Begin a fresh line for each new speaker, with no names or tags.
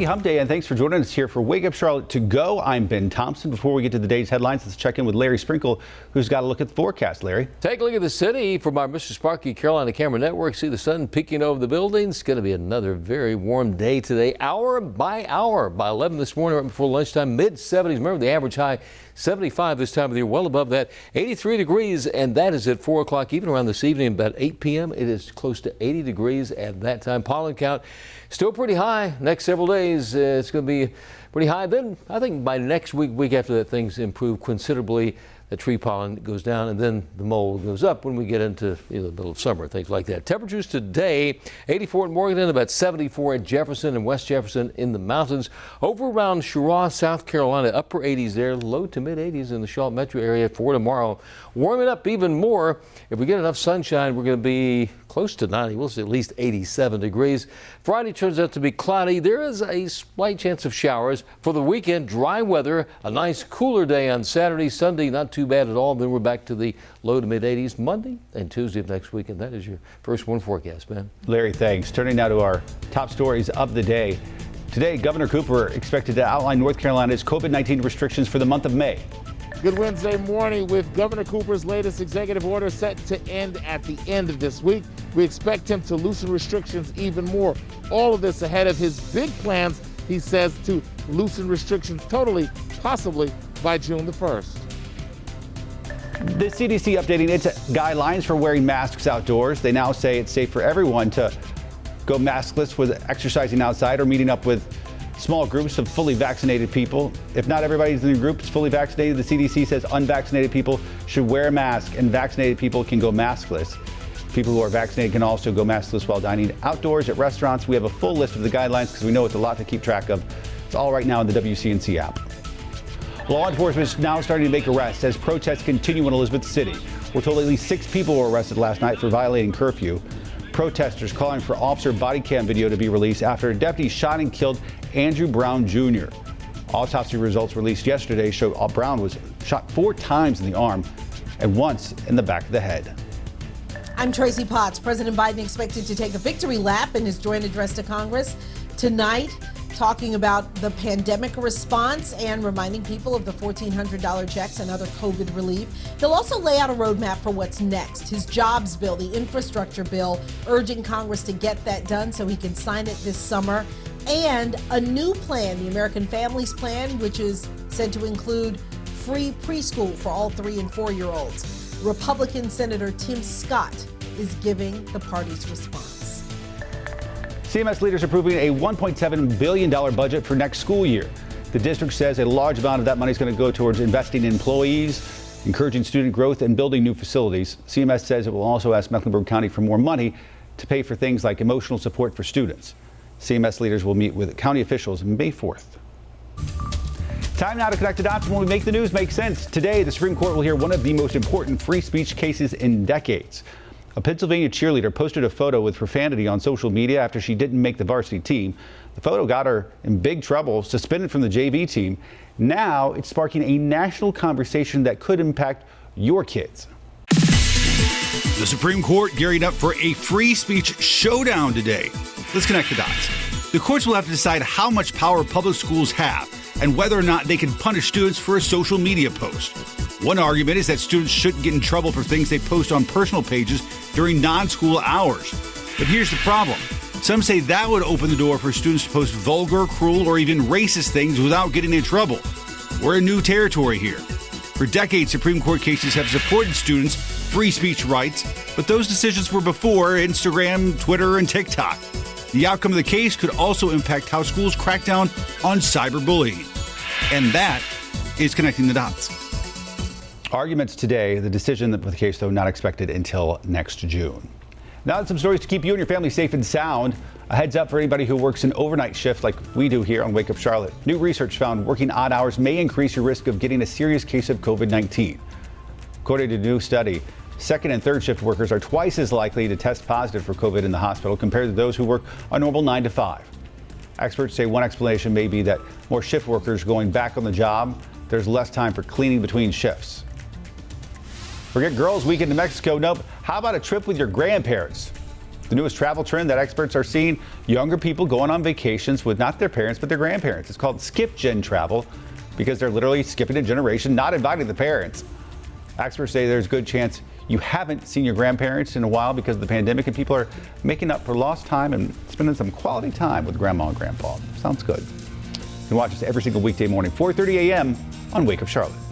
Hump Day, and thanks for joining us here for Wake Up Charlotte to Go. I'm Ben Thompson. Before we get to the day's headlines, let's check in with Larry Sprinkle, who's got a look at the forecast. Larry?
Take a look at the city from our Mr. Sparky Carolina Camera Network. See the sun peeking over the buildings. It's going to be another very warm day today, hour by hour. By 11 this morning, right before lunchtime, mid-70s. Remember, the average high 75 this time of the year, well above that, 83 degrees, and that is at 4 o'clock. Even around this evening, about 8 p.m., it is close to 80 degrees at that time. Pollen count still pretty high. Next several days, it's going to be pretty high. Then I think by next week after that, things improve considerably. The tree pollen goes down, and then the mold goes up when we get into the middle of summer, things like that. Temperatures today, 84 in Morganton, about 74 at Jefferson and West Jefferson in the mountains. Over around Cheraw, South Carolina, upper 80s there, low to mid 80s in the Charlotte metro area for tomorrow. Warming up even more. If we get enough sunshine, we're going to be close to 90. We'll see at least 87 degrees. Friday turns out to be cloudy. There is a slight chance of showers. For the weekend, dry weather, a nice cooler day on Saturday. Sunday, not too bad at all. Then we're back to the low to mid 80s Monday and Tuesday of next week. And that is your first one forecast, man.
Larry, thanks. Turning now to our top stories of the day. Today, Governor Cooper expected to outline North Carolina's COVID-19 restrictions for the month of May.
Good Wednesday morning with Governor Cooper's latest executive order set to end at the end of this week. We expect him to loosen restrictions even more. All of this ahead of his big plans, he says, to loosen restrictions totally, possibly by June the 1st.
The CDC updating its guidelines for wearing masks outdoors. They now say it's safe for everyone to go maskless with exercising outside or meeting up with small groups of fully vaccinated people. If not everybody's in the group is fully vaccinated, the CDC says unvaccinated people should wear a mask and vaccinated people can go maskless. People who are vaccinated can also go maskless while dining outdoors at restaurants. We have a full list of the guidelines because we know it's a lot to keep track of. It's all right now in the WCNC app. Law enforcement is now starting to make arrests as protests continue in Elizabeth City. We're told at least 6 people were arrested last night for violating curfew. Protesters calling for officer body cam video to be released after a deputy shot and killed Andrew Brown Jr. Autopsy results released yesterday show Brown was shot 4 times in the arm and once in the back of the head.
I'm Tracie Potts. President Biden expected to take a victory lap in his joint address to Congress tonight, talking about the pandemic response and reminding people of the $1,400 checks and other COVID relief. He'll also lay out a roadmap for what's next. His jobs bill, the infrastructure bill, urging Congress to get that done so he can sign it this summer. And a new plan, the American Families Plan, which is said to include free preschool for all 3- and 4-year-olds. Republican Senator Tim Scott is giving the party's response.
CMS leaders approving a $1.7 billion budget for next school year. The district says a large amount of that money is going to go towards investing in employees, encouraging student growth, and building new facilities. CMS says it will also ask Mecklenburg County for more money to pay for things like emotional support for students. CMS leaders will meet with county officials May 4th. Time now to connect the dots when we make the news make sense. Today, the Supreme Court will hear one of the most important free speech cases in decades. A Pennsylvania cheerleader posted a photo with profanity on social media after she didn't make the varsity team. The photo got her in big trouble, suspended from the JV team. Now it's sparking a national conversation that could impact your kids.
The Supreme Court gearing up for a free speech showdown today. Let's connect the dots. The courts will have to decide how much power public schools have and whether or not they can punish students for a social media post. One argument is that students shouldn't get in trouble for things they post on personal pages during non-school hours. But here's the problem. Some say that would open the door for students to post vulgar, cruel, or even racist things without getting in trouble. We're in new territory here. For decades, Supreme Court cases have supported students' free speech rights, but those decisions were before Instagram, Twitter, and TikTok. The outcome of the case could also impact how schools crack down on cyberbullying. And that is connecting the dots.
Arguments today. The decision of the case, though, not expected until next June. Now, some stories to keep you and your family safe and sound. A heads up for anybody who works an overnight shift like we do here on Wake Up Charlotte. New research found working odd hours may increase your risk of getting a serious case of COVID-19. According to a new study, second and third shift workers are twice as likely to test positive for COVID in the hospital compared to those who work a normal 9 to 5. Experts say one explanation may be that more shift workers going back on the job, there's less time for cleaning between shifts. Forget girls' weekend to Mexico. Nope. How about a trip with your grandparents? The newest travel trend that experts are seeing, younger people going on vacations with not their parents, but their grandparents. It's called skip gen travel because they're literally skipping a generation, not inviting the parents. Experts say there's a good chance you haven't seen your grandparents in a while because of the pandemic, and people are making up for lost time and spending some quality time with grandma and grandpa. Sounds good. You can watch us every single weekday morning, 4:30 a.m. on Wake Up Charlotte.